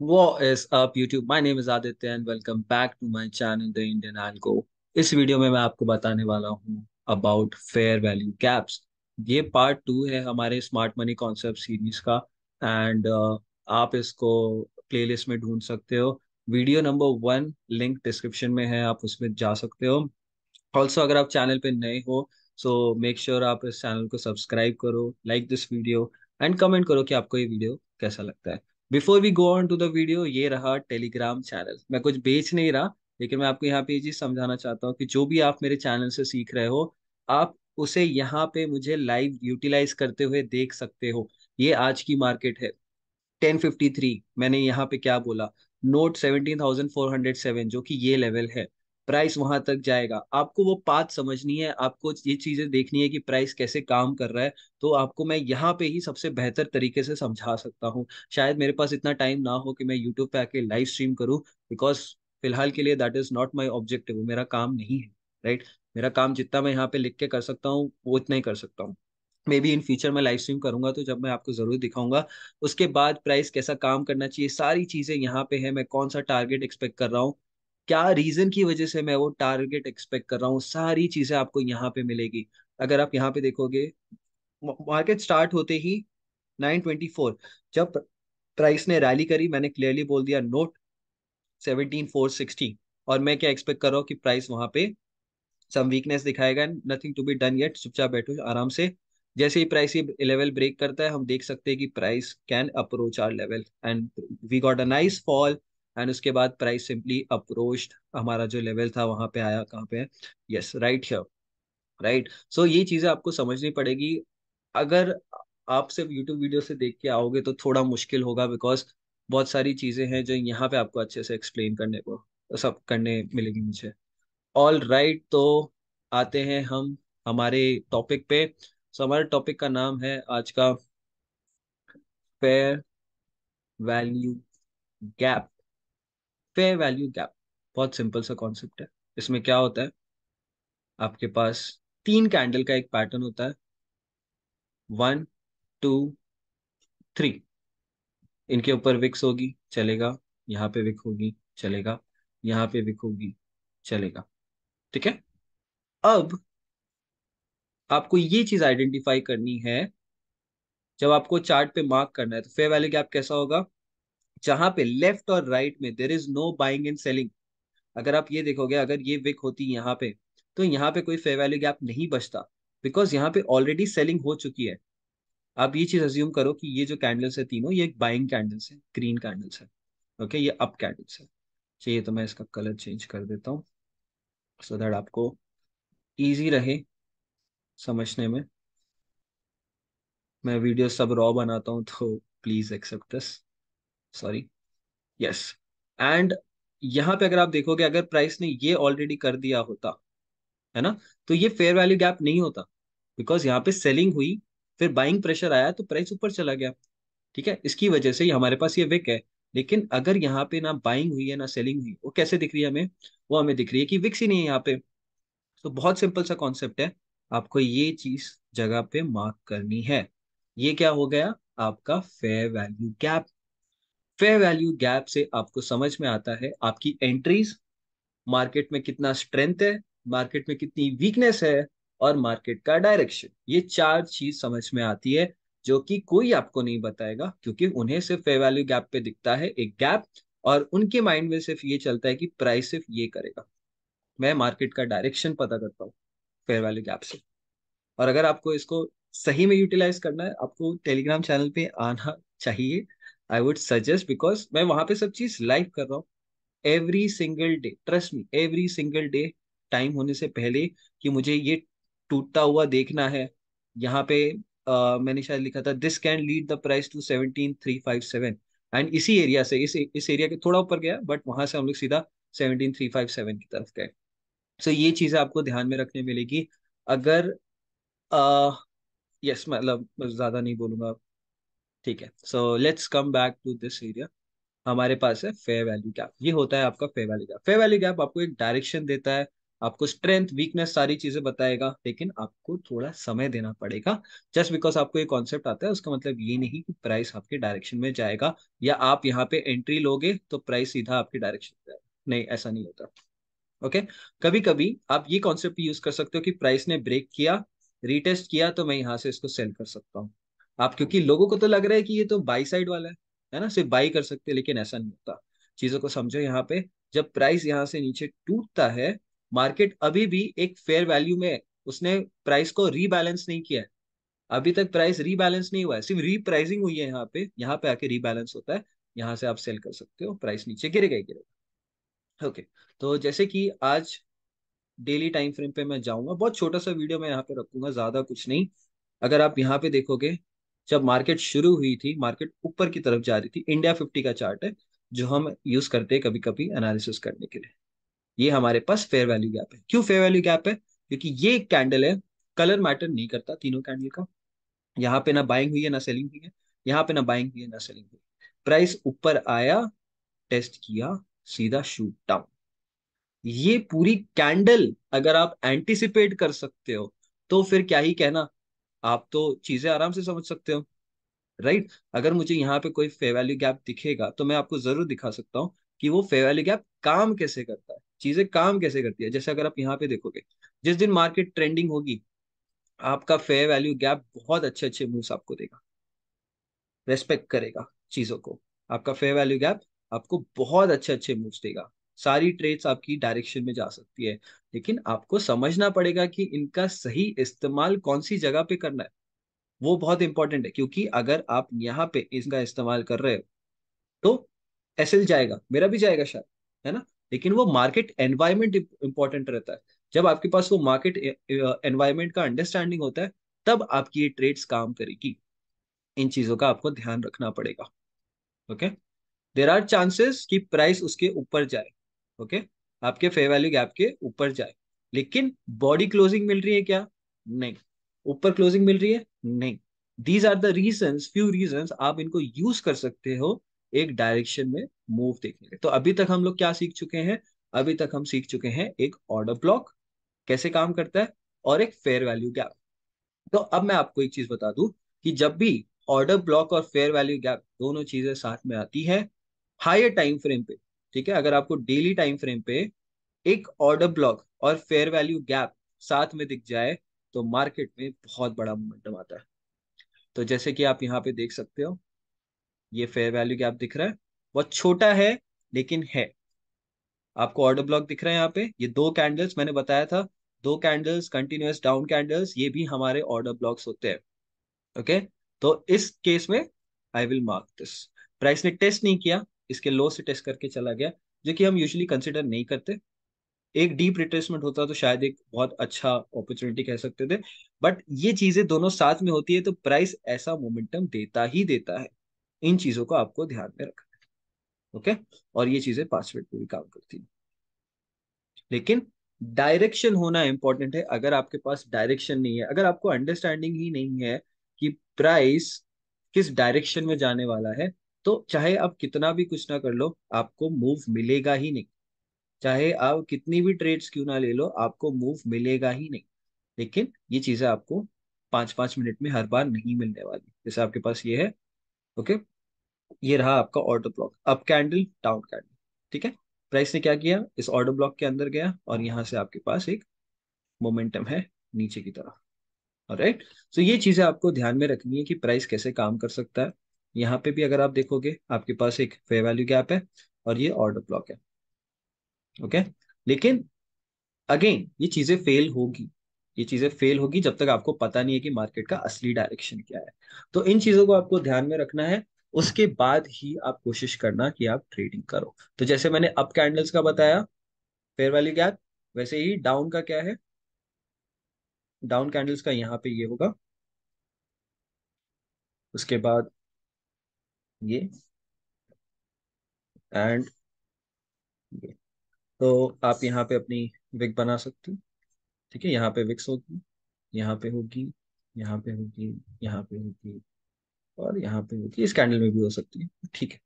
What is up YouTube? My name is Aditya and welcome back to my channel The Indian Algo। इस video में मैं आपको बताने वाला हूँ अबाउट फेयर वैल्यू गैप्स। ये पार्ट 2 है हमारे स्मार्ट मनी कॉन्सेप्ट सीरीज का। एंड आप इसको प्लेलिस्ट में ढूंढ सकते हो। वीडियो नंबर 1 लिंक डिस्क्रिप्शन में है, आप उसमें जा सकते हो। ऑल्सो अगर आप चैनल पे नए हो सो मेक श्योर आप इस चैनल को सब्सक्राइब करो, like this video and comment करो कि आपको ये वीडियो कैसा लगता है। Before we go on to the video, ये रहा टेलीग्राम चैनल। मैं कुछ बेच नहीं रहा, लेकिन मैं आपको यहाँ पे ये चीज समझाना चाहता हूँ कि जो भी आप मेरे चैनल से सीख रहे हो, आप उसे यहाँ पे मुझे लाइव यूटिलाइज करते हुए देख सकते हो। ये आज की मार्केट है 1053। मैंने यहाँ पे क्या बोला? नोट 17,407, जो कि ये लेवल है। प्राइस वहां तक जाएगा, आपको वो पाथ समझनी है, आपको ये चीजें देखनी है कि प्राइस कैसे काम कर रहा है। तो आपको मैं यहाँ पे ही सबसे बेहतर तरीके से समझा सकता हूँ। शायद मेरे पास इतना टाइम ना हो कि मैं यूट्यूब पे आके लाइव स्ट्रीम करूँ, बिकॉज फिलहाल के लिए that is not my objective, वो मेरा काम नहीं है। राइट। मेरा काम जितना मैं यहाँ पे लिख के कर सकता हूँ वो इतना ही कर सकता हूँ। मे बी इन फ्यूचर मैं लाइव स्ट्रीम करूंगा तो जब मैं आपको जरूर दिखाऊंगा। उसके बाद प्राइस कैसा काम करना चाहिए, सारी चीजें यहाँ पे है। मैं कौन सा टारगेट एक्सपेक्ट कर रहा हूँ, क्या रीजन की वजह से मैं वो टारगेट एक्सपेक्ट कर रहा हूँ, सारी चीजें आपको यहाँ पे मिलेगी। अगर आप यहाँ पे देखोगे, मार्केट स्टार्ट होते ही 924, जब प्राइस ने रैली करी, मैंने क्लियरली बोल दिया नोट 17,460। और मैं क्या एक्सपेक्ट कर रहा हूँ कि प्राइस वहां पे सम वीकनेस दिखाएगा। Nothing to be done yet, चुपचाप बैठो आराम से। जैसे ही प्राइस ये लेवल ब्रेक करता है, हम देख सकते हैं कि price can approach our level and we got a nice fall. And उसके बाद प्राइस सिंपली अप्रोच्ड हमारा जो लेवल था वहां पे आया, कहाँ पे है? Yes, right here. राइट। सो ये चीजें आपको समझनी पड़ेगी। अगर आप सिर्फ यूट्यूब वीडियो से देख के आओगे तो थोड़ा मुश्किल होगा, बिकॉज बहुत सारी चीजें हैं जो यहाँ पे आपको अच्छे से एक्सप्लेन करने को सब करने मिलेगी मुझे। ऑल राइट, तो आते हैं हम हमारे टॉपिक पे। सो हमारे टॉपिक का नाम है आज का fair value gap. Fair value gap बहुत सिंपल सा कॉन्सेप्ट है। इसमें क्या होता है, आपके पास तीन कैंडल का एक पैटर्न होता है, 1 2 3। इनके ऊपर विक्स होगी, चलेगा। यहाँ पे विक होगी, चलेगा। यहाँ पे विक होगी, चलेगा। ठीक है। अब आपको ये चीज आइडेंटिफाई करनी है। जब आपको चार्ट पे मार्क करना है तो फेयर वैल्यू गैप कैसा होगा? जहां पे लेफ्ट और राइट में there is know buying and selling. अगर आप ये देखोगे, अगर ये विक होती यहाँ पे, तो यहाँ पे कोई फेयर वैल्यू गैप नहीं बचता, बिकॉज यहाँ पे ऑलरेडी सेलिंग हो चुकी है। आप ये चीज अज्यूम करो कि ये जो कैंडल्स है तीनों, ये बाइंग कैंडल्स है, ग्रीन कैंडल्स है। ओके, ये अप कैंडल्स है। चाहिए तो मैं इसका कलर चेंज कर देता हूँ सो दैट आपको इजी रहे समझने में। मैं वीडियो सब रॉ बनाता हूँ तो please accept this, sorry. Yes. And यहाँ पे अगर आप देखोगे, अगर प्राइस ने ये ऑलरेडी कर दिया होता, है ना, तो ये फेयर वैल्यू गैप नहीं होता, बिकॉज यहाँ पे सेलिंग हुई, फिर बाइंग प्रेशर आया तो प्राइस ऊपर चला गया। ठीक है, इसकी वजह से ही हमारे पास ये विक है। लेकिन अगर यहाँ पे ना बाइंग हुई है ना सेलिंग हुई, वो कैसे दिख रही है हमें? वो हमें दिख रही है कि विक्स ही नहीं है यहाँ पे। तो बहुत सिंपल सा कॉन्सेप्ट है, आपको ये चीज जगह पे मार्क करनी है। ये क्या हो गया? आपका fair value gap. Fair value gap से आपको समझ में आता है आपकी एंट्रीज, मार्केट में कितना स्ट्रेंथ है, मार्केट में कितनी वीकनेस है, और मार्केट का डायरेक्शन। ये चार चीज समझ में आती है, जो कि कोई आपको नहीं बताएगा, क्योंकि उन्हें सिर्फ फेयर वैल्यू गैप पे दिखता है एक गैप। और उनके माइंड में सिर्फ ये चलता है कि प्राइस सिर्फ ये करेगा। मैं मार्केट का डायरेक्शन पता करता हूँ फेयर वैल्यू गैप से। और अगर आपको इसको सही में यूटिलाइज करना है, आपको टेलीग्राम चैनल पे आना चाहिए। आई वुड सजेस्ट, बिकॉज मैं वहां पे सब चीज लाइव कर रहा हूँ every single day. Trust me, every single day. Time होने से पहले कि मुझे ये टूटता हुआ देखना है। यहाँ पे मैंने शायद लिखा था this can lead the price to 17,357। And इसी एरिया से, इस एरिया के थोड़ा ऊपर गया, बट वहां से हम लोग सीधा 17,357 की तरफ गए। सो ये चीजें आपको ध्यान में रखने मिलेगी। अगर यस, मतलब मैं ज्यादा नहीं बोलूंगा। ठीक है, so let's come back to this area. हमारे पास है फेयर वैल्यू गैप। ये होता है आपका fair value gap. Fair value gap आपको एक डायरेक्शन देता है, आपको स्ट्रेंथ वीकनेस सारी चीजें बताएगा, लेकिन आपको थोड़ा समय देना पड़ेगा। जस्ट बिकॉज आपको ये कॉन्सेप्ट आता है उसका मतलब ये नहीं कि प्राइस आपके डायरेक्शन में जाएगा, या आप यहाँ पे एंट्री लोगे तो प्राइस सीधा आपकी डायरेक्शन में जाएगा। नहीं, ऐसा नहीं होता। ओके। कभी कभी आप ये कॉन्सेप्ट यूज कर सकते हो कि प्राइस ने ब्रेक किया, रीटेस्ट किया, तो मैं यहाँ से इसको सेल कर सकता हूँ। आप, क्योंकि लोगों को तो लग रहा है कि ये तो बाई साइड वाला है ना, सिर्फ बाई कर सकते हैं, लेकिन ऐसा नहीं होता। चीजों को समझो यहाँ पे। जब प्राइस यहाँ से नीचे टूटता है, मार्केट अभी भी एक फेयर वैल्यू में है, उसने प्राइस को रीबैलेंस नहीं किया है। अभी तक प्राइस रीबैलेंस नहीं हुआ है, सिर्फ रीप्राइसिंग हुई है। यहाँ पे आके रीबैलेंस होता है। यहाँ से आप सेल कर सकते हो, प्राइस नीचे गिरेगा ही गिरेगा। ओके। तो जैसे कि आज डेली टाइम फ्रेम पे मैं जाऊंगा, बहुत छोटा सा वीडियो मैं यहाँ पे रखूंगा, ज्यादा कुछ नहीं। अगर आप यहाँ पे देखोगे, जब मार्केट शुरू हुई थी, मार्केट ऊपर की तरफ जा रही थी। इंडिया 50 का चार्ट है जो हम यूज करते हैं कभी कभी एनालिसिस करने के लिए। ये हमारे पास फेयर वैल्यू गैप है। क्यों फेयर वैल्यू गैप है? क्योंकि ये एक कैंडल है, कलर मैटर नहीं करता तीनों कैंडल का। यहाँ पे ना बाइंग हुई है ना सेलिंग हुई है, यहाँ पे ना बाइंग हुई है ना सेलिंग हुई है। प्राइस ऊपर आया, टेस्ट किया, सीधा शूट डाउन। ये पूरी कैंडल अगर आप एंटिसिपेट कर सकते हो, तो फिर क्या ही कहना। आप तो चीजें आराम से समझ सकते हो, राइट। अगर मुझे यहाँ पे कोई फेयर वैल्यू गैप दिखेगा तो मैं आपको जरूर दिखा सकता हूँ कि वो फेयर वैल्यू गैप काम कैसे करता है, चीजें काम कैसे करती है। जैसे अगर आप यहाँ पे देखोगे, जिस दिन मार्केट ट्रेंडिंग होगी, आपका फेयर वैल्यू गैप बहुत अच्छे अच्छे मूव्स आपको देगा, रेस्पेक्ट करेगा चीजों को। आपका फेयर वैल्यू गैप आपको बहुत अच्छे अच्छे मूव्स देगा। सारी ट्रेड्स आपकी डायरेक्शन में जा सकती है, लेकिन आपको समझना पड़ेगा कि इनका सही इस्तेमाल कौन सी जगह पे करना है। वो बहुत इंपॉर्टेंट है, क्योंकि अगर आप यहाँ पे इसका इस्तेमाल कर रहे हो तो एसएल जाएगा, मेरा भी जाएगा शायद, है ना। लेकिन वो मार्केट एनवायरमेंट इंपॉर्टेंट रहता है। जब आपके पास वो मार्केट एनवायरमेंट का अंडरस्टैंडिंग होता है, तब आपकी ये ट्रेड्स काम करेगी। इन चीजों का आपको ध्यान रखना पड़ेगा। ओके। देर आर चांसेस कि प्राइस उसके ऊपर जाए। ओके। आपके फेयर वैल्यू गैप के ऊपर जाए, लेकिन बॉडी क्लोजिंग मिल रही है क्या? नहीं। ऊपर क्लोजिंग मिल रही है? नहीं। These are the reasons, few reasons आप इनको यूज कर सकते हो एक डायरेक्शन में मूव देखने के। तो अभी तक हम लोग क्या सीख चुके हैं? अभी तक हम सीख चुके हैं एक ऑर्डर ब्लॉक कैसे काम करता है, और एक फेयर वैल्यू गैप। तो अब मैं आपको एक चीज बता दूं कि जब भी ऑर्डर ब्लॉक और फेयर वैल्यू गैप दोनों चीजें साथ में आती है हायर टाइम फ्रेम पे, ठीक है, अगर आपको डेली टाइम फ्रेम पे एक ऑर्डर ब्लॉक और फेयर वैल्यू गैप साथ में दिख जाए, तो मार्केट में बहुत बड़ा मोमेंटम आता है। तो जैसे कि आप यहाँ पे देख सकते हो, ये फेयर वैल्यू गैप दिख रहा है, बहुत छोटा है लेकिन है। आपको ऑर्डर ब्लॉक दिख रहा है यहाँ पे, ये दो कैंडल्स मैंने बताया था, दो कैंडल्स कंटिन्यूअस डाउन कैंडल्स, ये भी हमारे ऑर्डर ब्लॉक्स होते हैं। ओके। तो इस केस में I will mark this. Price ने टेस्ट नहीं किया, इसके लो से टेस्ट करके चला गया, जो कि हम यूजुअली कंसिडर नहीं करते। एक डीप रिट्रेसमेंट होता तो शायद एक बहुत अच्छा अपॉर्चुनिटी कह सकते थे। बट ये चीजें दोनों साथ में होती है तो प्राइस ऐसा मोमेंटम देता ही देता है। इन चीजों को आपको ध्यान में रखना है। ओके। और ये चीजें 5 मिनट में भी काम करती है, लेकिन डायरेक्शन होना इंपॉर्टेंट है। अगर आपके पास डायरेक्शन नहीं है, अगर आपको अंडरस्टैंडिंग ही नहीं है कि प्राइस किस डायरेक्शन में जाने वाला है, तो चाहे आप कितना भी कुछ ना कर लो, आपको मूव मिलेगा ही नहीं। चाहे आप कितनी भी ट्रेड्स क्यों ना ले लो, आपको मूव मिलेगा ही नहीं। लेकिन ये चीजें आपको 5 5 मिनट में हर बार नहीं मिलने वाली। जैसे आपके पास ये है। ओके। ये रहा आपका order block, up candle, down candle. ठीक है। प्राइस ने क्या किया, इस ऑर्डर ब्लॉक के अंदर गया, और यहां से आपके पास एक मोमेंटम है नीचे की तरफ। राइट। सो ये चीजें आपको ध्यान में रखनी है कि प्राइस कैसे काम कर सकता है। यहाँ पे भी अगर आप देखोगे, आपके पास एक फेयर वैल्यू गैप है और ये ऑर्डर ब्लॉक है। ओके। लेकिन अगेन ये चीजें फेल होगी, ये चीजें फेल होगी जब तक आपको पता नहीं है कि मार्केट का असली डायरेक्शन क्या है। तो इन चीजों को आपको ध्यान में रखना है। उसके बाद ही आप कोशिश करना कि आप ट्रेडिंग करो। तो जैसे मैंने अप कैंडल्स का बताया फेयर वैल्यू गैप, वैसे ही डाउन का क्या है, डाउन कैंडल्स का यहाँ पे ये होगा, उसके बाद ये, एंड ये। तो आप यहाँ पे अपनी विक बना सकते हो। ठीक है। यहाँ पे विक्स होगी, यहाँ पे होगी, यहाँ पे होगी, यहाँ पे होगी, और यहाँ पे होगी, इस कैंडल में भी हो सकती है। ठीक है।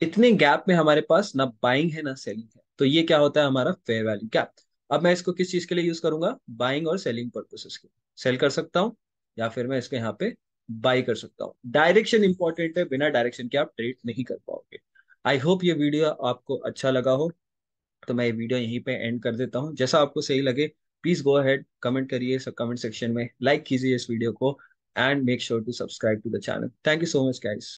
इतने गैप में हमारे पास ना बाइंग है ना सेलिंग है, तो ये क्या होता है, हमारा फेयर वैल्यू गैप। अब मैं इसको किस चीज के लिए यूज करूंगा? बाइंग और सेलिंग पर्पसेस के। सेल कर सकता हूँ या फिर मैं इसके यहाँ पे बाई कर सकता हूँ। डायरेक्शन इंपॉर्टेंट है, बिना डायरेक्शन के आप ट्रेड नहीं कर पाओगे। आई होप ये वीडियो आपको अच्छा लगा हो। तो मैं ये वीडियो यहीं पे एंड कर देता हूँ। जैसा आपको सही लगे प्लीज गो अहेड, कमेंट करिए सब कमेंट सेक्शन में, लाइक कीजिए इस वीडियो को, and make sure to subscribe to the channel. Thank you so much guys.